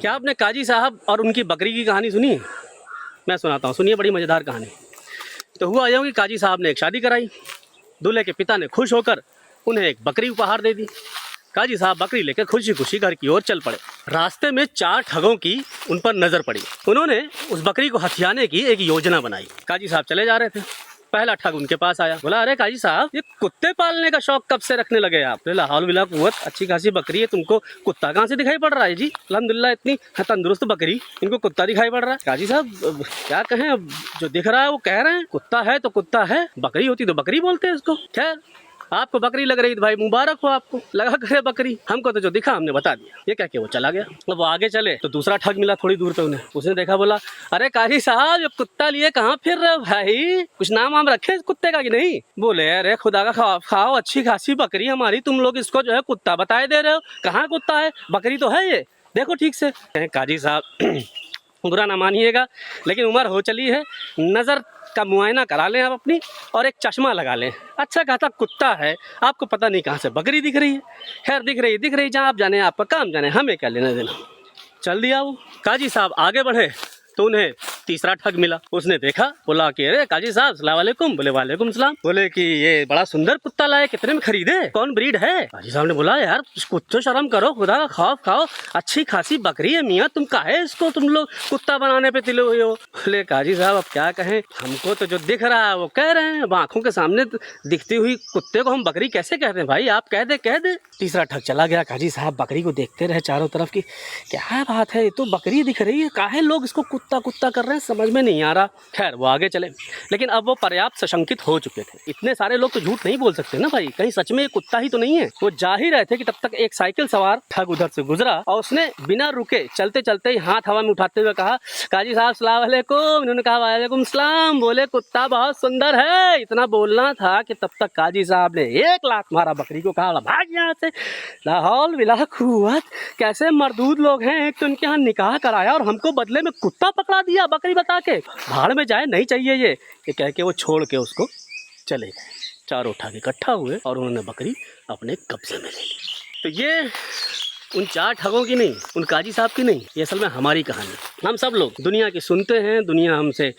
क्या आपने काजी साहब और उनकी बकरी की कहानी सुनी है? मैं सुनाता हूँ, सुनिए, बड़ी मज़ेदार कहानी। तो हुआ यूँ कि काजी साहब ने एक शादी कराई। दूल्हे के पिता ने खुश होकर उन्हें एक बकरी उपहार दे दी। काजी साहब बकरी लेकर खुशी खुशी घर की ओर चल पड़े। रास्ते में 4 ठगों की उन पर नजर पड़ी। उन्होंने उस बकरी को हथियाने की एक योजना बनाई। काजी साहब चले जा रहे थे, पहला ठग उनके पास आया। बोला, अरे काजी साहब, ये कुत्ते पालने का शौक कब से रखने लगे आप? बोला, हाल बिला कुव्वत, अच्छी खासी बकरी है, तुमको कुत्ता कहाँ से दिखाई पड़ रहा है जी? अल्हम्दुलिल्लाह, इतनी तंदुरुस्त बकरी, इनको कुत्ता दिखाई पड़ रहा है। काजी साहब क्या कहें, अब जो दिख रहा है वो कह रहे हैं, कुत्ता है तो कुत्ता है, बकरी होती तो बकरी बोलते हैं इसको। खैर, आपको बकरी लग रही थी भाई, मुबारक हो आपको, लगा करे बकरी, हमको तो जो दिखा हमने बता दिया। ये कह के वो चला गया। अब वो आगे चले तो दूसरा ठग मिला थोड़ी दूर पे उन्हें। उसने देखा, बोला, अरे काजी साहब, ये कुत्ता लिए कहाँ फिर रहे हो भाई? कुछ नाम वाम रखे इस कुत्ते का कि नहीं? बोले, अरे खुदा का खाओ, अच्छी खासी बकरी हमारी, तुम लोग इसको जो है कुत्ता बताए दे रहे हो। कहाँ कुत्ता है, बकरी तो है ये, देखो ठीक से। काजी साहब बुरा ना मानिएगा, लेकिन उम्र हो चली है, नज़र का मुआयना करा लें आप अपनी, और एक चश्मा लगा लें। अच्छा खासा कुत्ता है, आपको पता नहीं कहाँ से बकरी दिख रही है। खैर, दिख रही, जहाँ आप जाने, आपका काम जाने, हमें क्या लेना देना। चल दिया वो। काजी साहब आगे बढ़े तो उन्हें तीसरा ठग मिला। उसने देखा, बोला कि अरे काजी साहब, अस्सलाम वालेकुम। बोले, वालेकुम सलाम। बोले कि ये बड़ा सुंदर कुत्ता लाए, कितने में खरीदे, कौन ब्रीड है? काजी साहब ने बोला, यार कुछ तो शर्म करो, खुदा का खौफ खाओ, अच्छी खासी बकरी है मियाँ, तुम काहे इसको तुम लोग कुत्ता बनाने पे तिले हुए हो? बोले, काजी साहब अब क्या कहें, हमको तो जो दिख रहा है वो कह रहे हैं, अब आंखों के सामने दिखती हुई कुत्ते को हम बकरी कैसे कहते हैं भाई, आप कह दे। तीसरा ठग चला गया। काजी साहब बकरी को देखते रहे चारों तरफ की, क्या बात है, ये तो बकरी दिख रही है, काहे लोग इसको कुत्ता कुत्ता कर रहे हैं, समझ में नहीं आ रहा। खैर, वो आगे चले, लेकिन अब वो पर्याप्त सशंकित हो चुके थे। इतने सारे लोग तो झूठ नहीं बोल सकते ना भाई, कहीं सच में ये कुत्ता ही तो नहीं है। वो जा ही रहे थे कि तब तक एक साइकिल सवार ठग उधर से गुजरा और उसने बिना रुके चलते चलते ही हाथ हवा में उठाते हुए कहा, काजी साहब सलाम अलैकुम। इन्होंने कहा, वालेकुम सलाम। बोले, कुत्ता बहुत सुंदर है। इतना बोलना था कि तब तक काजी साहब ने 1 लाख मारा बकरी को, कहा, भाग यहाँ से, लाहौल बिला कुव्वत, कैसे मर्दूद लोग हैं, एक तो इनके यहाँ निकाह कराया और हमको बदले में कुत्ता पकड़ा दिया बकरी बता के, भाड़ में जाए, नहीं चाहिए ये कह के वो छोड़ के उसको चले गए। चारों ठग इकट्ठा हुए और उन्होंने बकरी अपने कब्जे में ले ली। तो ये उन 4 ठगों की नहीं, उन काजी साहब की नहीं, ये असल में हमारी कहानी। हम सब लोग दुनिया की सुनते हैं, दुनिया हमसे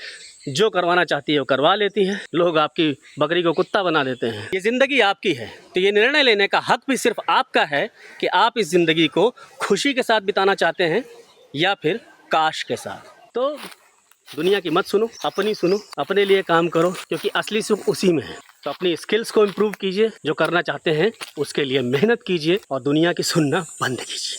जो करवाना चाहती है वो करवा लेती है, लोग आपकी बकरी को कुत्ता बना देते हैं। ये ज़िंदगी आपकी है, तो ये निर्णय लेने का हक भी सिर्फ आपका है कि आप इस ज़िंदगी को खुशी के साथ बिताना चाहते हैं या फिर काश के साथ। तो दुनिया की मत सुनो, अपनी सुनो, अपने लिए काम करो, क्योंकि असली सुख उसी में है। तो अपनी स्किल्स को इम्प्रूव कीजिए, जो करना चाहते हैं उसके लिए मेहनत कीजिए और दुनिया की सुनना बंद कीजिए।